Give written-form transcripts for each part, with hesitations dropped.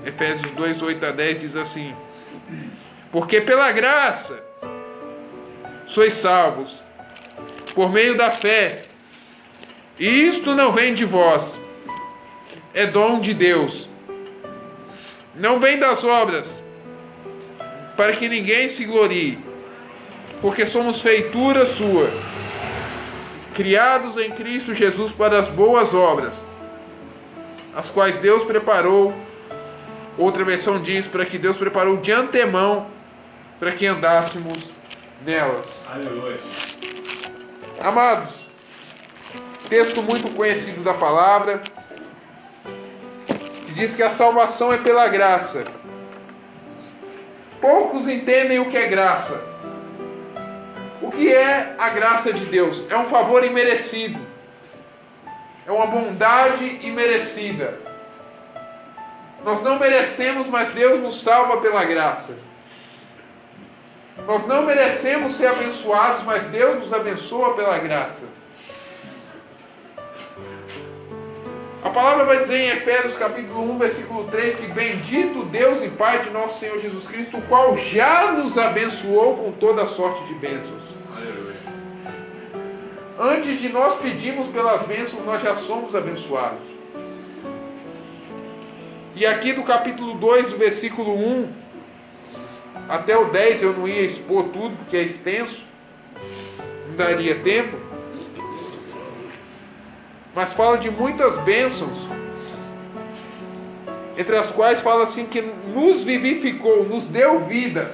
Efésios 2, 8 a 10 diz assim: porque pela graça sois salvos, por meio da fé, e isto não vem de vós, é dom de Deus, não vem das obras, para que ninguém se glorie, porque somos feitura sua, criados em Cristo Jesus para as boas obras, as quais Deus preparou. Outra versão diz, para que Deus preparou de antemão, para que andássemos nelas. Aleluia. Amados, texto muito conhecido da palavra, que diz que a salvação é pela graça. Poucos entendem o que é graça. O que é a graça de Deus? É um favor imerecido. É uma bondade imerecida. Nós não merecemos, mas Deus nos salva pela graça. Nós não merecemos ser abençoados, mas Deus nos abençoa pela graça. A palavra vai dizer em Efésios capítulo 1, versículo 3, que bendito Deus e Pai de nosso Senhor Jesus Cristo, o qual já nos abençoou com toda sorte de bênçãos. Aleluia. Antes de nós pedirmos pelas bênçãos, nós já somos abençoados. E aqui do capítulo 2, do versículo 1 até o 10, eu não ia expor tudo, porque é extenso, não daria tempo. Mas fala de muitas bênçãos, entre as quais fala assim que nos vivificou, nos deu vida.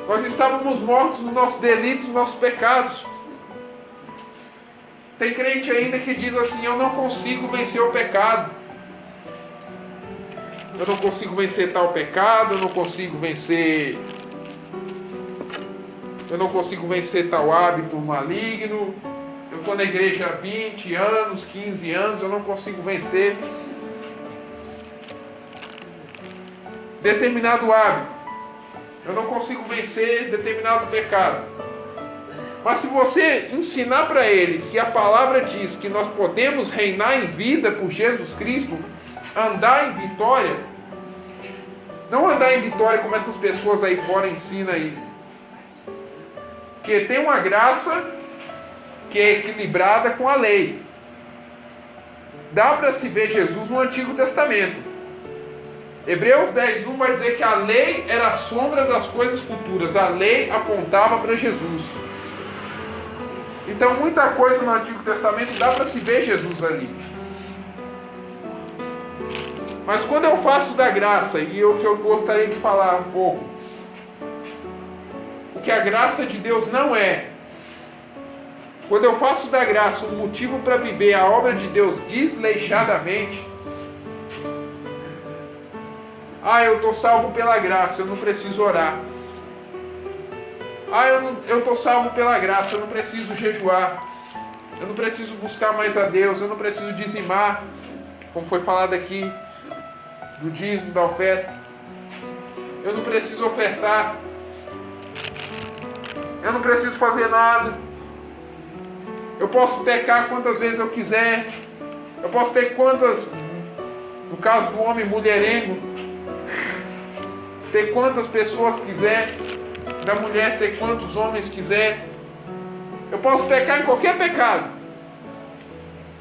Nós estávamos mortos nos nossos delitos, nos nossos pecados. Tem crente ainda que diz assim: eu não consigo vencer o pecado. Eu não consigo vencer tal pecado, eu não consigo vencer tal hábito maligno. Eu estou na igreja há 20 anos, 15 anos, eu não consigo vencer determinado hábito. Eu não consigo vencer determinado pecado. Mas se você ensinar para ele que a palavra diz que nós podemos reinar em vida por Jesus Cristo, andar em vitória, não andar em vitória como essas pessoas aí fora ensinam aí, que tem uma graça que é equilibrada com a lei. Dá para se ver Jesus no Antigo Testamento. Hebreus 10:1 vai dizer que a lei era a sombra das coisas futuras, a lei apontava para Jesus. Então muita coisa no Antigo Testamento dá para se ver Jesus ali. Mas quando eu faço da graça, e o que eu gostaria de falar um pouco, o que a graça de Deus não é, quando eu faço da graça um motivo para viver a obra de Deus desleixadamente, eu estou salvo pela graça, eu não preciso orar. Eu estou salvo pela graça, eu não preciso jejuar, eu não preciso buscar mais a Deus, eu não preciso dizimar, como foi falado aqui, do dízimo, da oferta. Eu não preciso ofertar. Eu não preciso fazer nada. Eu posso pecar quantas vezes eu quiser. Eu posso ter quantas, no caso do homem mulherengo, ter quantas pessoas quiser. Da mulher ter quantos homens quiser. Eu posso pecar em qualquer pecado,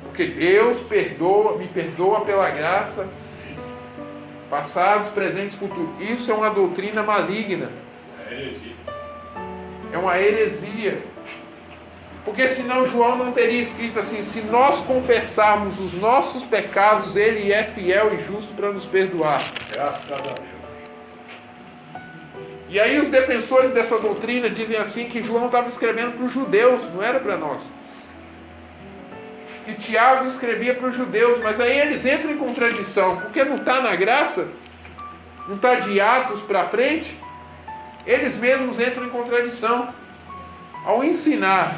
porque Deus me perdoa pela graça, passados, presentes, futuros. Isso é uma doutrina maligna. É uma heresia. Porque senão João não teria escrito assim: se nós confessarmos os nossos pecados, Ele é fiel e justo para nos perdoar. Graças a Deus. E aí os defensores dessa doutrina dizem assim que João estava escrevendo para os judeus, não era para nós. Que Tiago escrevia para os judeus, mas aí eles entram em contradição, porque não está na graça, não está de Atos para frente, eles mesmos entram em contradição. Ao ensinar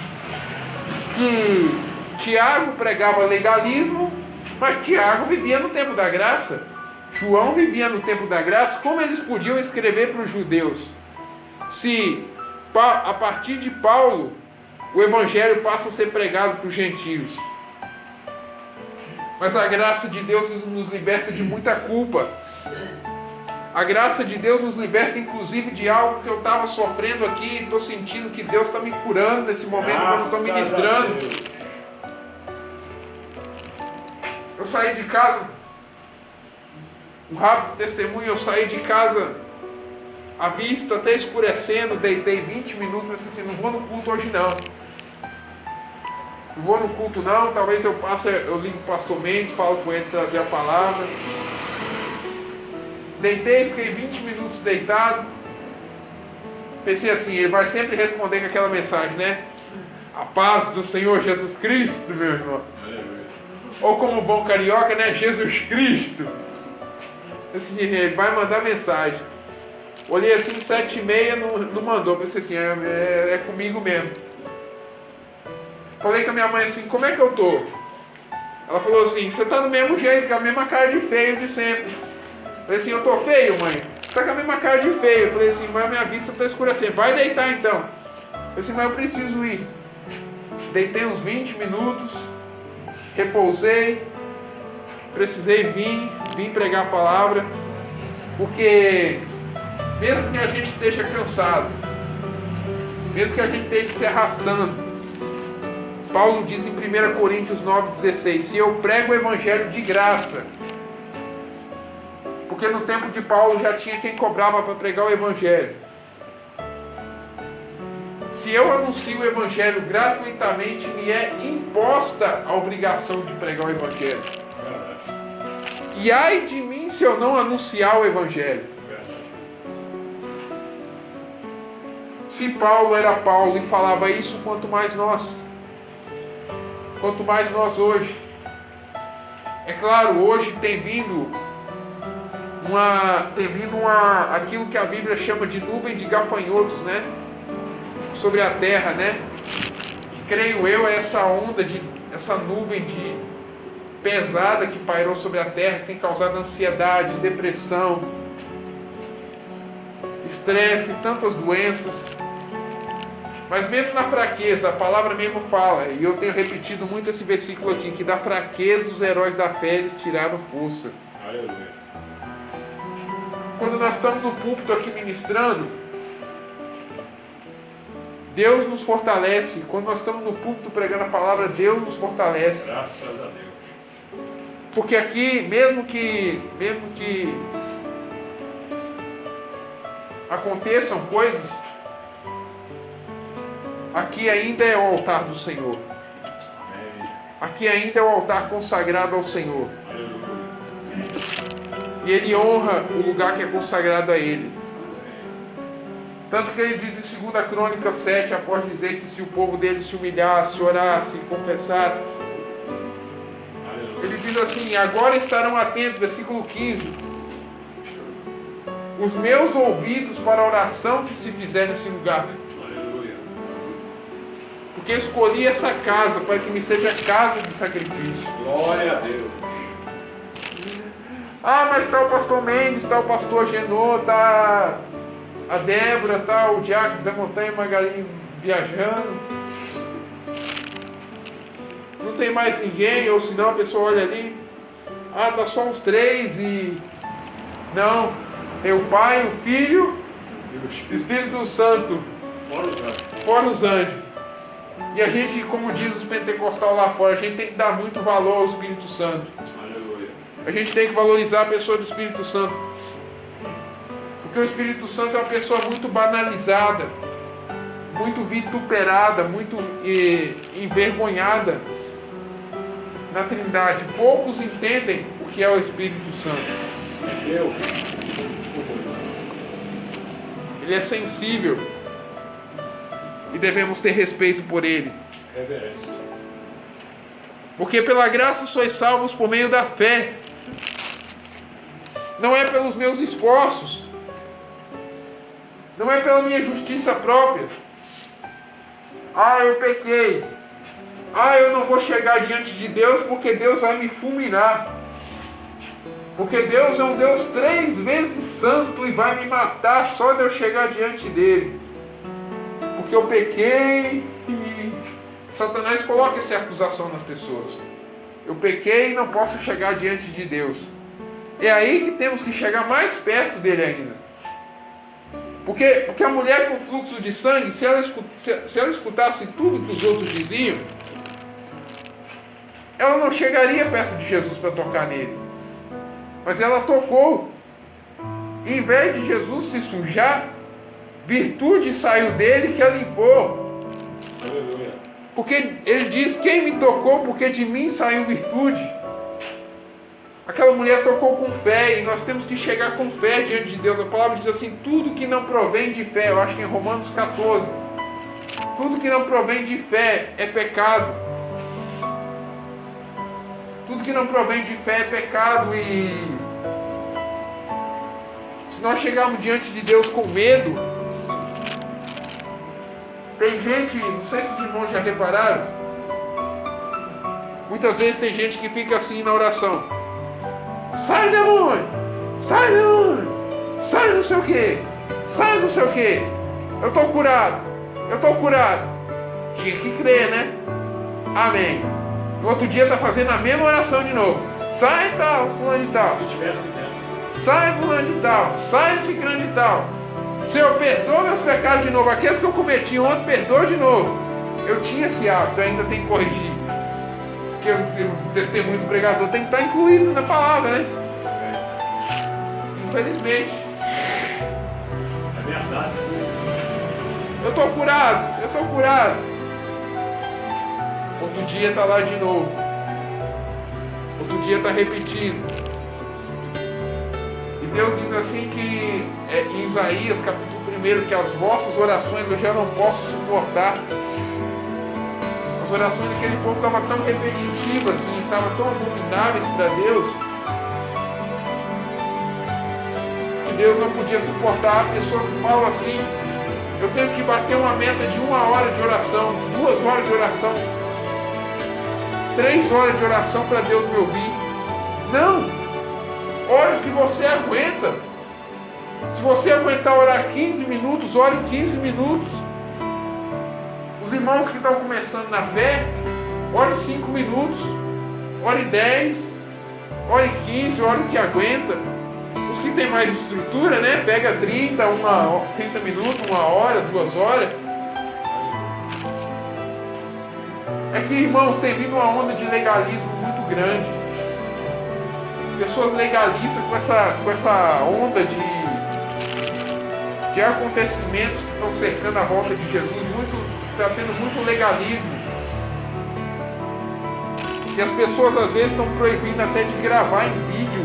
que Tiago pregava legalismo, mas Tiago vivia no tempo da graça, João vivia no tempo da graça, como eles podiam escrever para os judeus? Se a partir de Paulo o evangelho passa a ser pregado para os gentios. Mas a graça de Deus nos liberta de muita culpa. A graça de Deus nos liberta inclusive de algo que eu estava sofrendo aqui. Estou sentindo que Deus está me curando nesse momento quando eu estou ministrando. Eu saí de casa, um rápido testemunho, eu saí de casa, a vista até escurecendo, deitei 20 minutos, pensei assim, não vou no culto hoje não. Não vou no culto não, talvez eu passe, eu ligo o pastor Mendes, falo com ele, trazer a palavra. Deitei, fiquei 20 minutos deitado. Pensei assim, ele vai sempre responder com aquela mensagem, né? A paz do Senhor Jesus Cristo, meu irmão. Ou como bom carioca, né? Jesus Cristo. Assim, ele vai mandar mensagem. Olhei assim, 7h30, não mandou. Pensei assim, é comigo mesmo. Falei com a minha mãe assim, como é que eu tô? Ela falou assim, você tá do mesmo jeito, com a mesma cara de feio de sempre. Falei assim, eu tô feio, mãe? Tá com a mesma cara de feio. Falei assim, mas a minha vista tá escurecendo. Vai deitar então. Falei assim, mas eu preciso ir. Deitei uns 20 minutos, repousei, precisei vir pregar a palavra, porque mesmo que a gente esteja cansado, mesmo que a gente esteja se arrastando, Paulo diz em 1 Coríntios 9,16, se eu prego o evangelho de graça, porque no tempo de Paulo já tinha quem cobrava para pregar o evangelho. Se eu anuncio o evangelho gratuitamente, me é imposta a obrigação de pregar o evangelho. E ai de mim se eu não anunciar o evangelho. Se Paulo era Paulo e falava isso, quanto mais nós. Quanto mais nós hoje. É claro, hoje tem vindo aquilo que a Bíblia chama de nuvem de gafanhotos, né? Sobre a terra, né? Creio eu, é essa onda, essa nuvem pesada que pairou sobre a terra, que tem causado ansiedade, depressão, estresse, tantas doenças. Mas mesmo na fraqueza, a palavra mesmo fala, e eu tenho repetido muito esse versículo aqui, que da fraqueza os heróis da fé eles tiraram força. Aleluia. Quando nós estamos no púlpito aqui ministrando, Deus nos fortalece. Quando nós estamos no púlpito pregando a palavra, Deus nos fortalece. Graças a Deus. Porque aqui, mesmo que aconteçam coisas, aqui ainda é o altar do Senhor. Aqui ainda é o altar consagrado ao Senhor. E Ele honra o lugar que é consagrado a Ele. Tanto que Ele diz em 2 Crônicas 7, após dizer que se o povo dele se humilhasse, orasse, confessasse, Ele diz assim, agora estarão atentos, versículo 15, os meus ouvidos para a oração que se fizer nesse lugar. Porque escolhi essa casa para que me seja casa de sacrifício. Glória a Deus. Ah, mas está o pastor Mendes, está o pastor Genô, está a Débora, está o Diácono Zé Montanha e Magali viajando. Não tem mais ninguém, ou senão a pessoa olha ali, ah, tá só uns 3 e... Não, tem o Pai, o Filho e o Espírito Santo. Fora os anjos. E a gente, como diz os pentecostais lá fora, a gente tem que dar muito valor ao Espírito Santo. Aleluia. A gente tem que valorizar a pessoa do Espírito Santo. Porque o Espírito Santo é uma pessoa muito banalizada, muito vituperada, muito envergonhada na Trindade. Poucos entendem o que é o Espírito Santo. Deus. Ele é sensível. E devemos ter respeito por Ele. Reverência. Porque pela graça sois salvos por meio da fé. Não é pelos meus esforços. Não é pela minha justiça própria. Ah, eu pequei. Ah, eu não vou chegar diante de Deus porque Deus vai me fulminar. Porque Deus é um Deus 3 vezes santo e vai me matar só de eu chegar diante dele. Porque eu pequei e Satanás coloca essa acusação nas pessoas. Eu pequei e não posso chegar diante de Deus. É aí que temos que chegar mais perto dele ainda. Porque a mulher com fluxo de sangue, se ela escutasse tudo que os outros diziam, ela não chegaria perto de Jesus para tocar nele. Mas ela tocou. E em vez de Jesus se sujar, virtude saiu dele que a limpou. Aleluia. Porque ele diz: quem me tocou, porque de mim saiu virtude. Aquela mulher tocou com fé, e nós temos que chegar com fé diante de Deus. A palavra diz assim: tudo que não provém de fé, eu acho que é em Romanos 14, tudo que não provém de fé é pecado. Tudo que não provém de fé é pecado. E se nós chegarmos diante de Deus com medo, tem gente, não sei se os irmãos já repararam, muitas vezes tem gente que fica assim na oração: sai demônio, sai demônio, sai não sei o que, sai não sei o que, eu estou curado, eu estou curado. Tinha que crer, né? Amém. No outro dia está fazendo a mesma oração de novo: sai tal, fulano de tal, Se tivesse dentro. sai fulano de tal, sai ciclano de tal. Senhor, perdoa meus pecados de novo, aqueles que eu cometi ontem, perdoa de novo. Eu tinha esse hábito, ainda tem que corrigir. Porque o testemunho do pregador tem que estar incluído na palavra, né? Infelizmente. É verdade. Eu estou curado, eu estou curado. Outro dia está lá de novo. Outro dia está repetindo. E Deus diz assim que em Isaías capítulo 1, que as vossas orações eu já não posso suportar. As orações daquele povo estavam tão repetitivas, assim, estavam tão abomináveis para Deus, que Deus não podia suportar pessoas que falam assim: eu tenho que bater uma meta de 1 hora de oração, 2 horas de oração, 3 horas de oração para Deus me ouvir. Não! Ore o que você aguenta. Se você aguentar orar 15 minutos, ore 15 minutos. Os irmãos que estão começando na fé, ore 5 minutos, ore 10, ore 15, ore o que aguenta. Os que tem mais estrutura, né? Pega 30 minutos, 1 hora, 2 horas. É que, irmãos, tem vindo uma onda de legalismo muito grande. Pessoas legalistas com essa onda de acontecimentos que estão cercando a volta de Jesus, está tendo muito legalismo. E as pessoas às vezes estão proibindo até de gravar em vídeo.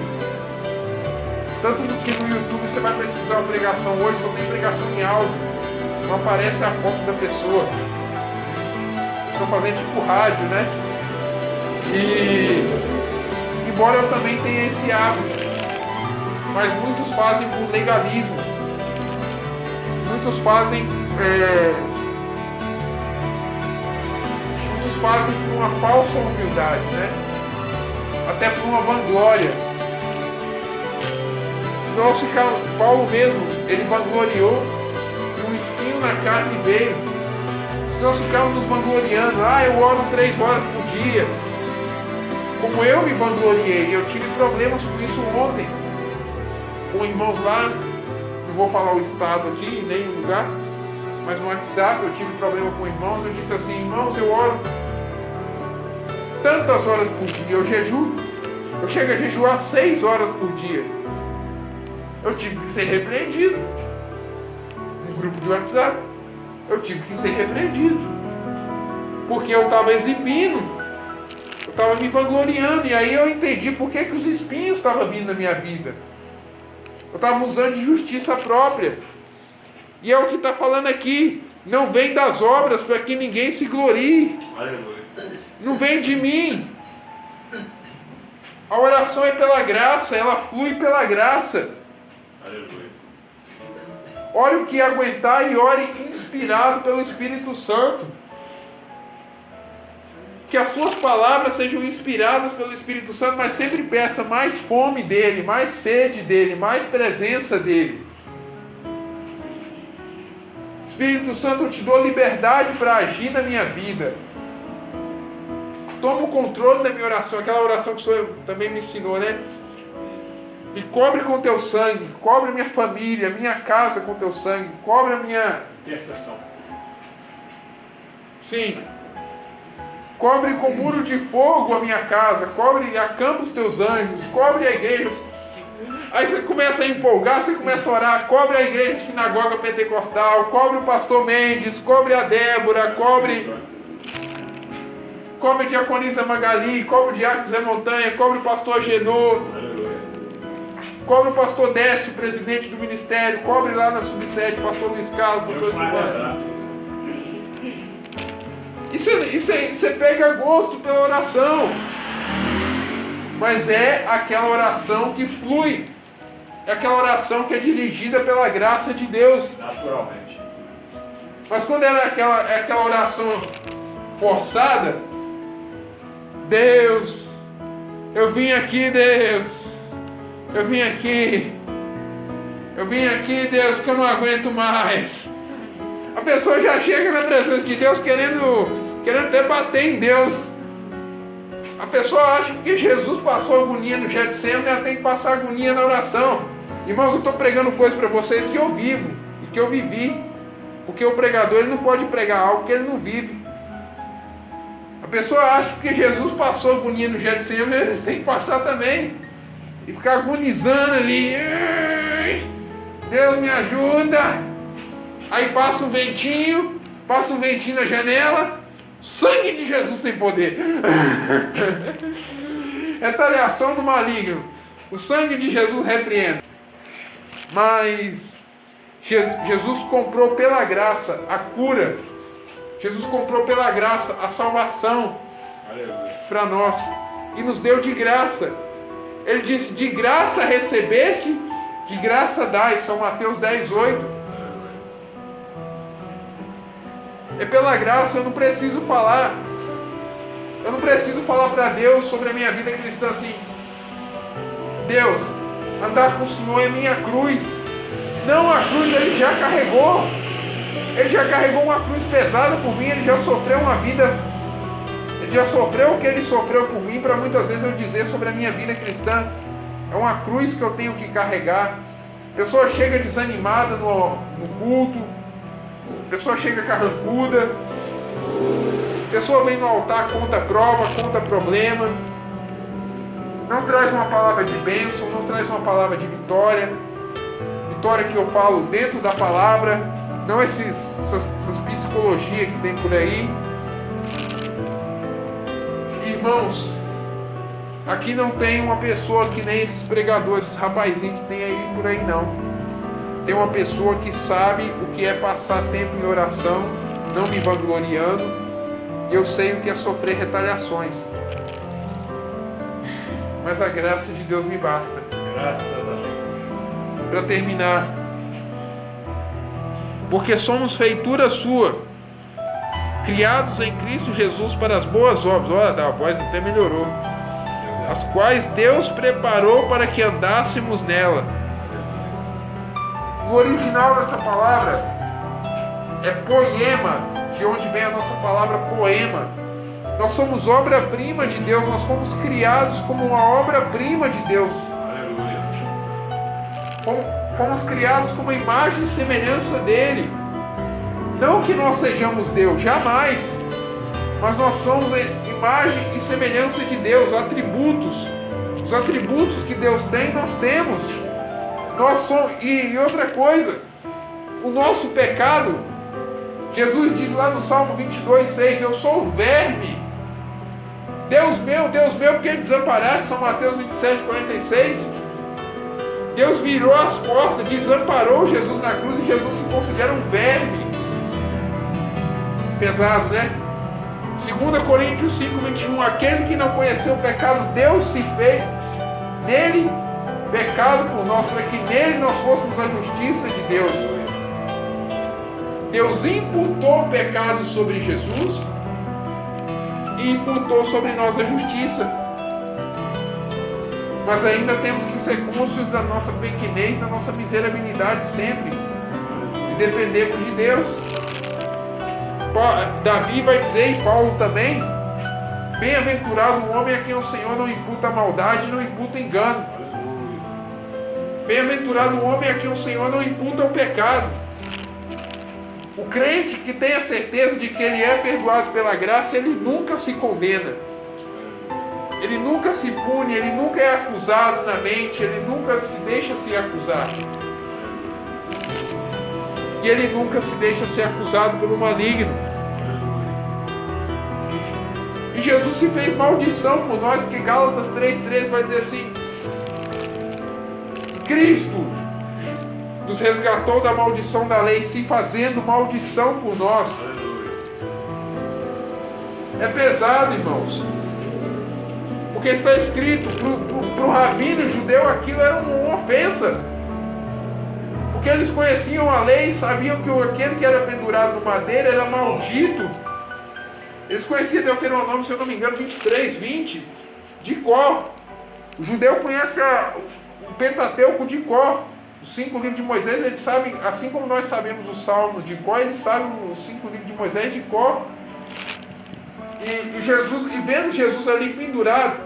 Tanto que no YouTube você vai pesquisar uma pregação hoje, só tem pregação em áudio. Não aparece a foto da pessoa. Estão fazendo tipo rádio, né? E embora eu também tenha esse hábito, mas muitos fazem por legalismo. Muitos fazem por uma falsa humildade, né? Até por uma vanglória. Se nós ficarmos, Paulo mesmo, ele vangloriou e um espinho na carne veio. Se nós ficarmos nos vangloriando: eu oro 3 horas por dia, como eu me vangloriei. Eu tive problemas com isso ontem, com irmãos lá, não vou falar o estado aqui, nem o lugar, mas no WhatsApp eu tive problema com irmãos. Eu disse assim: irmãos, eu oro tantas horas por dia, eu jejuo, eu chego a jejuar 6 horas por dia. Eu tive que ser repreendido no grupo de WhatsApp. Eu tive que ser repreendido, porque eu estava exibindo, eu estava me vangloriando. E aí eu entendi por que os espinhos estavam vindo na minha vida. Eu estava usando de justiça própria. E é o que está falando aqui: não vem das obras para que ninguém se glorie. Aleluia. Não vem de mim. A oração é pela graça, ela flui pela graça. Aleluia. Ore o que aguentar e ore inspirado pelo Espírito Santo. Que as suas palavras sejam inspiradas pelo Espírito Santo, mas sempre peça mais fome dele, mais sede dele, mais presença dele. Espírito Santo, eu te dou liberdade para agir na minha vida. toma o controle da minha oração, aquela oração que o Senhor também me ensinou, né? Me cobre com teu sangue, cobre minha família, minha casa com teu sangue, cobre a minha... Intercessão. Sim. Cobre com muro de fogo a minha casa, cobre, acampa os teus anjos, cobre a igreja. Aí você começa a empolgar, você começa a orar, cobre a igreja de sinagoga pentecostal, cobre o pastor Mendes, cobre a Débora, cobre a diaconisa Magali, cobre o diácono Zé Montanha, cobre o pastor Agenor, cobre o pastor Décio, presidente do ministério, cobre lá na subsede, pastor Luiz Carlos, pastor Silvano. E você pega gosto pela oração, mas é aquela oração que flui, é aquela oração que é dirigida pela graça de Deus. Naturalmente. Mas quando é aquela oração forçada, Deus, eu vim aqui, Deus, eu vim aqui, Deus, que eu não aguento mais. A pessoa já chega na presença de Deus querendo até bater em Deus. A pessoa acha que Jesus passou agonia no Getsemane, ela tem que passar agonia na oração. Irmãos, eu estou pregando coisas para vocês que eu vivo e que eu vivi. Porque o pregador ele não pode pregar algo que ele não vive. A pessoa acha que Jesus passou agonia no Getsemane, ele tem que passar também. E ficar agonizando ali. Deus me ajuda. Aí passa um ventinho na janela. O sangue de Jesus tem poder. Retaliação do maligno. O sangue de Jesus repreende. Mas Jesus comprou pela graça a cura. Jesus comprou pela graça a salvação para nós. E nos deu de graça. Ele disse, de graça recebeste, de graça dai. São Mateus 10:8. É pela graça, eu não preciso falar para Deus sobre a minha vida cristã assim, Deus, andar com o Senhor é minha cruz. Não, a cruz ele já carregou. Ele já carregou uma cruz pesada por mim, ele já sofreu uma vida, ele já sofreu o que ele sofreu por mim, para muitas vezes eu dizer sobre a minha vida cristã. É uma cruz que eu tenho que carregar. A pessoa chega desanimada no culto, a pessoa chega carrancuda, a pessoa vem no altar, conta prova, conta problema, não traz uma palavra de bênção, não traz uma palavra de vitória que eu falo dentro da palavra, não essas psicologias que tem por aí. Irmãos, aqui não tem uma pessoa que nem esses pregadores, esses rapazinhos que tem aí por aí não. Tem uma pessoa que sabe o que é passar tempo em oração, não me vangloriando. Eu sei o que é sofrer retaliações. Mas a graça de Deus me basta. Graças a Deus. Para terminar, porque somos feitura sua, criados em Cristo Jesus para as boas obras. Olha, a voz até melhorou. As quais Deus preparou para que andássemos nela. No original dessa palavra é poema, de onde vem a nossa palavra poema. Nós somos obra-prima de Deus, nós fomos criados como uma obra-prima de Deus. Aleluia. Fomos criados como imagem e semelhança dele. Não que nós sejamos Deus, jamais. Mas nós somos imagem e semelhança de Deus, atributos. Os atributos que Deus tem, nós temos. Nós somos, e outra coisa, o nosso pecado, Jesus diz lá no Salmo 22:6, eu sou o verme. Deus meu, porque ele desamparaste, São Mateus 27:46. Deus virou as costas, desamparou Jesus na cruz e Jesus se considera um verme. Pesado, né? 2 Coríntios 5:21, aquele que não conheceu o pecado, Deus se fez nele pecado por nós, para que nele nós fôssemos a justiça de Deus. Deus imputou o pecado sobre Jesus e imputou sobre nós a justiça. Mas ainda temos que ser conscientes da nossa pequenez, da nossa miserabilidade sempre, e dependemos de Deus. Davi vai dizer, e Paulo também, Bem-aventurado o homem a quem o Senhor não imputa maldade, não imputa engano. Bem-aventurado o homem a quem o Senhor não imputa o pecado. O crente que tem a certeza de que ele é perdoado pela graça, ele nunca se condena. Ele nunca se pune, ele nunca é acusado na mente, ele nunca se deixa se acusar. E ele nunca se deixa ser acusado pelo maligno. E Jesus se fez maldição por nós, porque Gálatas 3,3 vai dizer assim: Cristo nos resgatou da maldição da lei, se fazendo maldição por nós. É pesado, irmãos. Porque está escrito, para o rabino judeu aquilo era uma ofensa. Porque eles conheciam a lei e sabiam que aquele que era pendurado no madeiro era maldito. Eles conheciam Deuteronômio, se eu não me engano, 23, 20, de cor. O judeu conhece o Pentateuco de cor. Os 5 livros de Moisés, eles sabem, assim como nós sabemos os Salmos de cor, eles sabem os 5 livros de Moisés de cor. E vendo Jesus ali pendurado,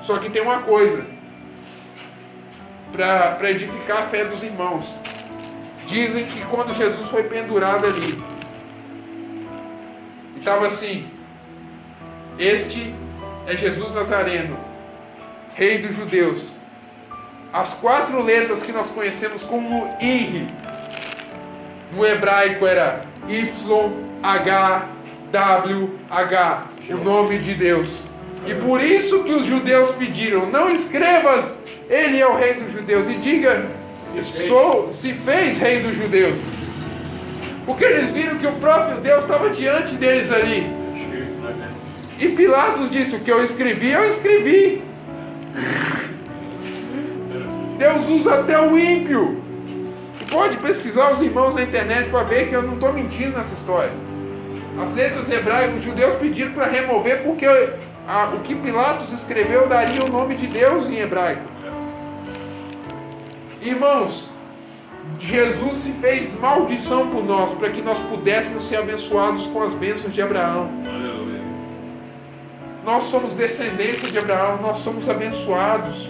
só que tem uma coisa, para edificar a fé dos irmãos. Dizem que quando Jesus foi pendurado ali, estava assim: este é Jesus Nazareno, Rei dos Judeus. As 4 letras que nós conhecemos como IR, no hebraico era YHWH, o nome de Deus. E por isso que os judeus pediram: não escrevas, ele é o Rei dos Judeus, e diga, se fez Rei dos Judeus. Porque eles viram que o próprio Deus estava diante deles ali. E Pilatos disse: o que eu escrevi, eu escrevi. Deus usa até o ímpio. Pode pesquisar os irmãos na internet para ver que eu não estou mentindo nessa história. As letras hebraicas, os judeus pediram para remover, porque o que Pilatos escreveu daria o nome de Deus em hebraico. Irmãos, Jesus se fez maldição por nós, para que nós pudéssemos ser abençoados com as bênçãos de Abraão. Nós somos descendência de Abraão, nós somos abençoados.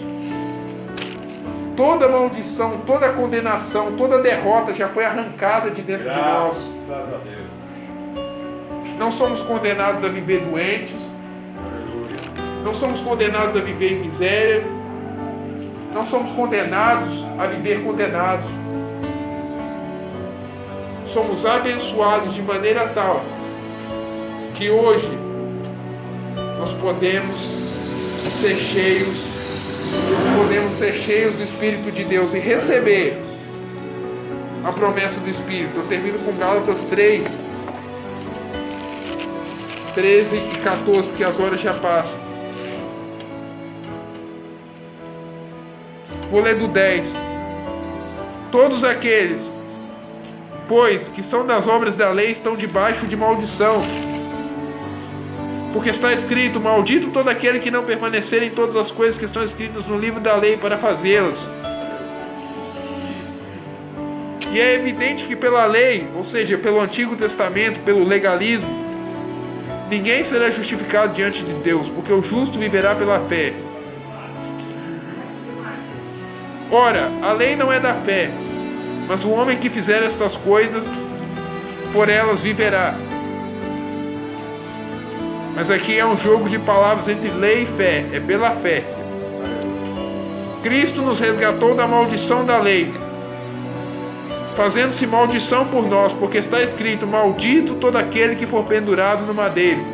Toda maldição, toda condenação, toda derrota já foi arrancada de dentro de nós. Graças a Deus. Não somos condenados a viver doentes. Não somos condenados a viver em miséria. Não somos condenados a viver condenados. Somos abençoados de maneira tal que hoje nós podemos ser cheios do Espírito de Deus e receber a promessa do Espírito. Eu termino com Gálatas 3, 13 e 14, porque as horas já passam. Vou ler do 10. Todos aqueles, pois, que são das obras da lei, estão debaixo de maldição. Porque está escrito: maldito todo aquele que não permanecer em todas as coisas que estão escritas no livro da lei para fazê-las. E é evidente que pela lei, ou seja, pelo Antigo Testamento, pelo legalismo, ninguém será justificado diante de Deus, porque o justo viverá pela fé. Ora, a lei não é da fé, mas o homem que fizer estas coisas, por elas viverá. Mas aqui é um jogo de palavras entre lei e fé, é pela fé. Cristo nos resgatou da maldição da lei, fazendo-se maldição por nós, porque está escrito: maldito todo aquele que for pendurado no madeiro,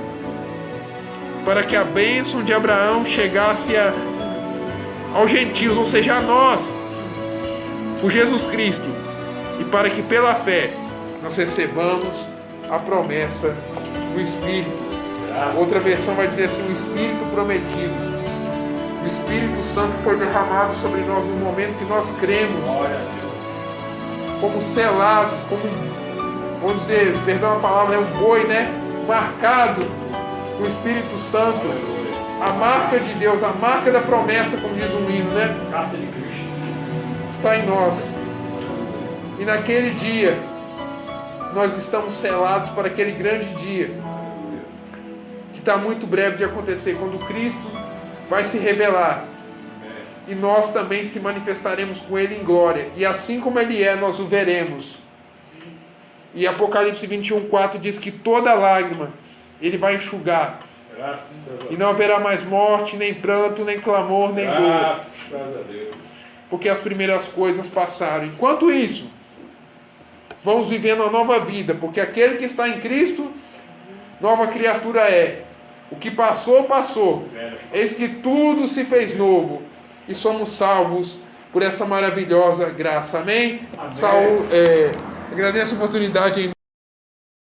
para que a bênção de Abraão chegasse aos gentios, ou seja, a nós, por Jesus Cristo, e para que pela fé nós recebamos a promessa do Espírito. Outra versão vai dizer assim: o Espírito prometido. O Espírito Santo foi derramado sobre nós no momento que nós cremos. Fomos selados, como, vamos dizer, perdão a palavra, é um boi, né? Marcado com o Espírito Santo. A marca de Deus, a marca da promessa, como diz o hino, né? Carta de Cristo. Está em nós. E naquele dia, nós estamos selados para aquele grande dia, que está muito breve de acontecer, quando Cristo vai se revelar. E nós também se manifestaremos com Ele em glória. E assim como Ele é, nós o veremos. E Apocalipse 21:4 diz que toda lágrima Ele vai enxugar. Graças a Deus. E não haverá mais morte, nem pranto, nem clamor, nem dor. Graças a Deus. Porque as primeiras coisas passaram. Enquanto isso, vamos vivendo uma nova vida. Porque aquele que está em Cristo, nova criatura é. O que passou, passou. Eis que tudo se fez novo. E somos salvos por essa maravilhosa graça. Amém? Amém. Agradeço a oportunidade em